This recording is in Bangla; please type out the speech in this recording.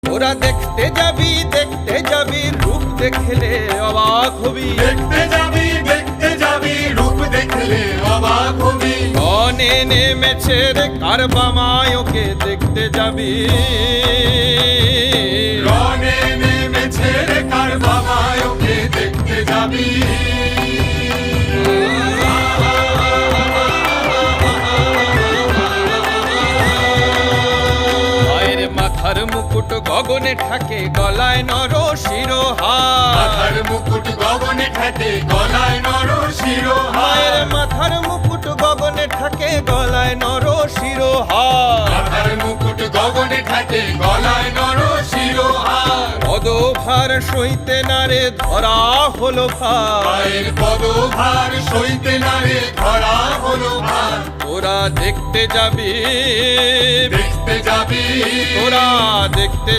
তোরা দেখতে যাবি রূপ দেখলে অবাক হবি। দেখতে যাবি রূপ দেখলে অবাক হবি। কনে নেমেছে রে কারবা মায়োকে দেখতে যাবি। রনে নেমেছে রে কারবা মায়োকে দেখতে যাবি। মায়ের মাথার মুকুট গগনে ঠাকে গলায় নর শিরোহার। মাথার মুকুট গগনে ঠাকে গলায় নর শিরোহার। মায়ের মাথার মুকুট গগনে ঠাকে গলায় নর শিরোহার। মাথার মুকুট গগনে ঠাকে গলায় নর শিরোহার। পদভার সইতে নারে ধরা হলো ভার। মায়ের পদভার সইতে না রে ধরা হলো ভার। তোরা দেখতে যাবি দেখতে যাবি তোরা দেখতে